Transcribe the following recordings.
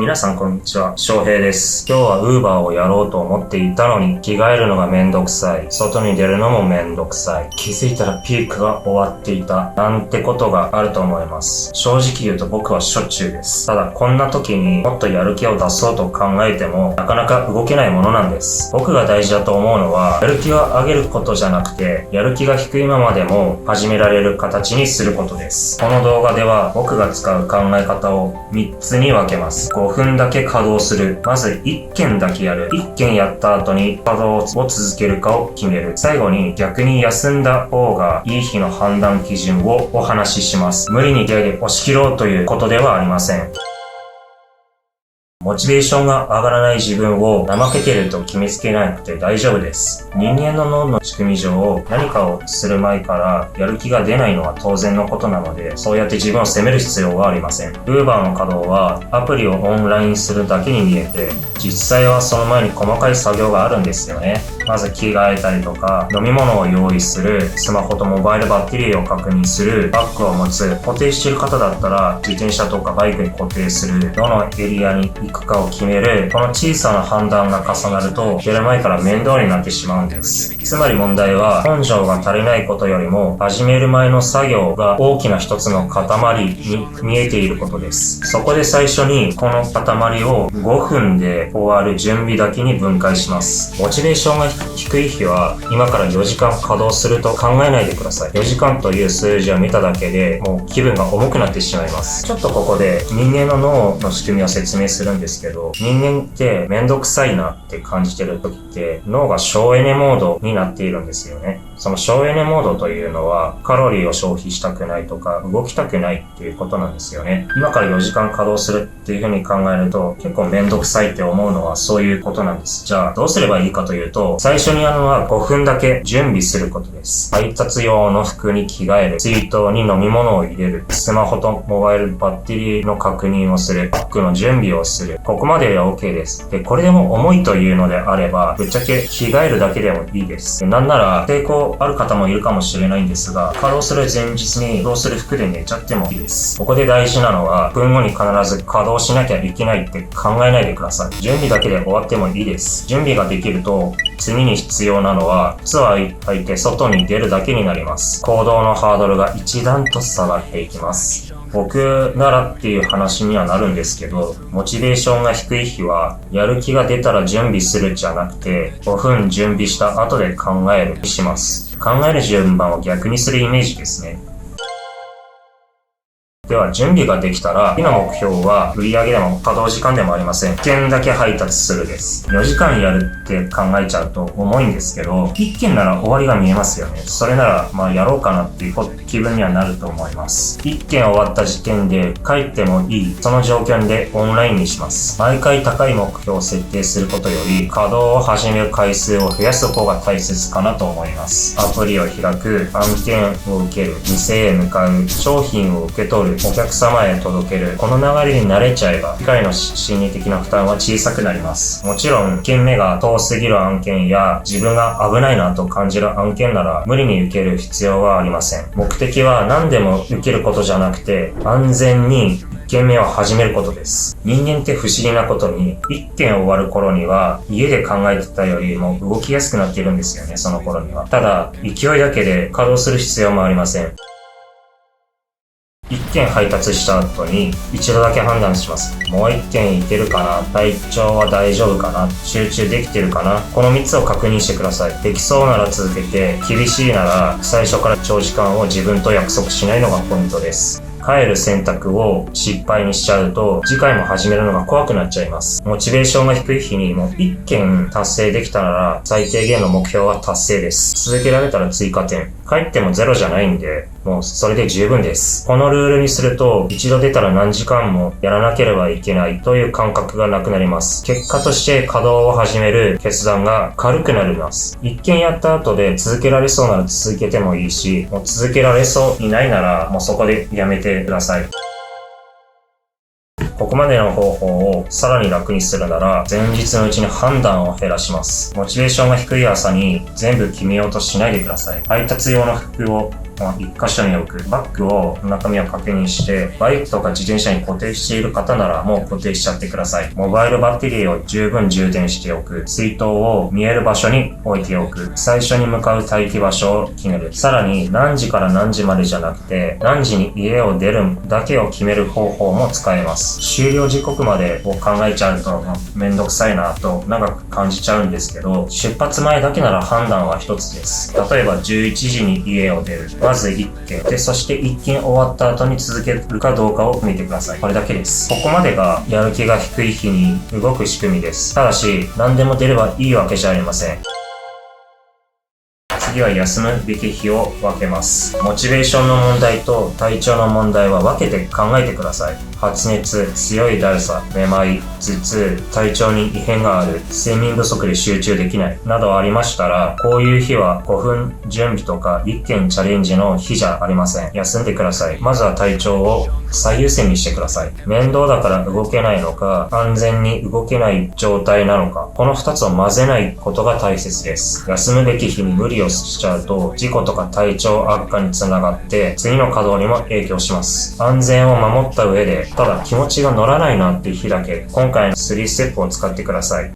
皆さんこんにちは、翔平です。今日は Uber をやろうと思っていたのに、着替えるのがめんどくさい。外に出るのもめんどくさい。気づいたらピークが終わっていた。なんてことがあると思います。正直言うと僕はしょっちゅうです。ただこんな時にもっとやる気を出そうと考えても、なかなか動けないものなんです。僕が大事だと思うのは、やる気を上げることじゃなくて、やる気が低いままでも始められる形にすることです。この動画では僕が使う考え方を3つに分けます。5分だけ稼働する。まず1件だけやる。1件やった後に稼働を続けるかを決める。最後に逆に休んだ方がいい日の判断基準をお話しします。無理に手で押し切ろうということではありません。モチベーションが上がらない自分を怠けてると決めつけなくて大丈夫です。人間の脳の仕組み上、何かをする前からやる気が出ないのは当然のことなので、そうやって自分を責める必要はありません。Uber の稼働はアプリをオンラインするだけに見えて、実際はその前に細かい作業があるんですよね。まず着替えたりとか、飲み物を用意する、スマホとモバイルバッテリーを確認する、バッグを持つ、固定している方だったら自転車とかバイクに固定する、どのエリアに行くかを決める、この小さな判断が重なると出る前から面倒になってしまうんです。つまり問題は根性が足りないことよりも始める前の作業が大きな一つの塊に見えていることです。そこで最初にこの塊を5分で終わる準備だけに分解します。モチベーションが低い日は今から4時間稼働すると考えないでください。4時間という数字を見ただけでもう気分が重くなってしまいます。ちょっとここで人間の脳の仕組みを説明するんですけど、人間ってめんどくさいなって感じてる時って脳が省エネモードになっているんですよね。その省エネモードというのはカロリーを消費したくないとか動きたくないっていうことなんですよね。今から4時間稼働するっていう風に考えると結構めんどくさいって思うのはそういうことなんです。じゃあどうすればいいかというと、最初にやるのは5分だけ準備することです。配達用の服に着替える、水筒に飲み物を入れる、スマホとモバイルバッテリーの確認をする、バッグの準備をする。ここまでは OK です。で、これでも重いというのであれば、ぶっちゃけ着替えるだけでもいいです。なんなら抵抗ある方もいるかもしれないんですが、稼働する前日に稼働する服で寝ちゃってもいいです。ここで大事なのは、分後に必ず稼働しなきゃいけないって考えないでください。準備だけで終わってもいいです。準備ができると、次に必要なのは、靴を履いて外に出るだけになります。行動のハードルが一段と下がっていきます。僕ならっていう話にはなるんですけど、モチベーションが低い日は、やる気が出たら準備するじゃなくて、5分準備した後で考えるにします。考える順番を逆にするイメージですね。では準備ができたら、次の目標は売上でも稼働時間でもありません。1件だけ配達するです。4時間やるって考えちゃうと重いんですけど、1件なら終わりが見えますよね。それならやろうかなっていう気分にはなると思います。1件終わった時点で帰ってもいい、その条件でオンラインにします。毎回高い目標を設定することより、稼働を始める回数を増やす方が大切かなと思います。アプリを開く、案件を受ける、店へ向かう、商品を受け取る、お客様へ届ける。この流れに慣れちゃえば、機械の心理的な負担は小さくなります。もちろん、1件目が遠すぎる案件や、自分が危ないなと感じる案件なら、無理に受ける必要はありません。目的は何でも受けることじゃなくて、安全に1件目を始めることです。人間って不思議なことに、1件終わる頃には、家で考えてたよりも動きやすくなっているんですよね、その頃には。ただ、勢いだけで稼働する必要もありません。1件配達した後に一度だけ判断します。もう1件いけるかな、体調は大丈夫かな、集中できてるかな、この3つを確認してください。できそうなら続けて、厳しいなら最初から長時間を自分と約束しないのがポイントです。帰る選択を失敗にしちゃうと、次回も始めるのが怖くなっちゃいます。モチベーションが低い日にもう1件達成できたなら、最低限の目標は達成です。続けられたら追加点。帰ってもゼロじゃないんで、もうそれで十分です。このルールにすると、一度出たら何時間もやらなければいけないという感覚がなくなります。結果として稼働を始める決断が軽くなります。1件やった後で続けられそうなら続けてもいいし、もう続けられそうにないなら、もうそこでやめてください。ここまでの方法をさらに楽にするなら、前日のうちに判断を減らします。モチベーションが低い朝に全部決めようとしないでください。配達用の服を一箇所に置く。バッグを中身を確認して、バイクとか自転車に固定している方ならもう固定しちゃってください。モバイルバッテリーを十分充電しておく。水筒を見える場所に置いておく。最初に向かう待機場所を決める。さらに何時から何時までじゃなくて、何時に家を出るだけを決める方法も使えます。終了時刻までを考えちゃうとめんどくさいなと長く感じちゃうんですけど、出発前だけなら判断は一つです。例えば11時に家を出る。まず1件。で、そして1件終わった後に続けるかどうかを見てください。これだけです。ここまでがやる気が低い日に動く仕組みです。ただし、何でも出ればいいわけじゃありません。次は休むべき日を分けます。モチベーションの問題と体調の問題は分けて考えてください。発熱、強いだるさ、めまい、頭痛、体調に異変がある、睡眠不足で集中できない、などありましたら、こういう日は5分準備とか1件チャレンジの日じゃありません。休んでください。まずは体調を最優先にしてください。面倒だから動けないのか、安全に動けない状態なのか、この2つを混ぜないことが大切です。休むべき日に無理をしちゃうと、事故とか体調悪化につながって、次の稼働にも影響します。安全を守った上で、ただ気持ちが乗らないなっていう日だけ、今回の3ステップを使ってください。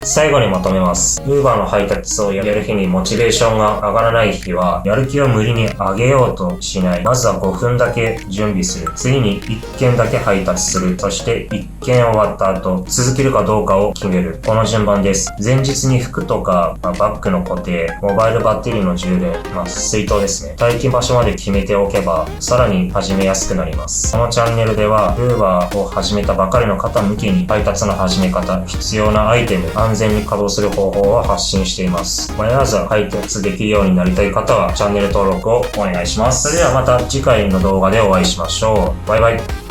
最後にまとめます。Uber の配達をやる日にモチベーションが上がらない日は、やる気を無理に上げようとしない。まずは5分だけ準備する。次に1件だけ配達する。そして1件終わった後、続けるかどうかを決める。この順番です。前日に服とか、バッグの固定、モバイルバッテリーの充電、水筒ですね。待機場所まで決めておけば、さらに始めやすくなります。このチャンネルでは、Uber を始めたばかりの方向けに、配達の始め方、必要なアイテム、安全に稼働する方法を発信しています。迷わず配達できるようになりたい方はチャンネル登録をお願いします。それではまた次回の動画でお会いしましょう。バイバイ。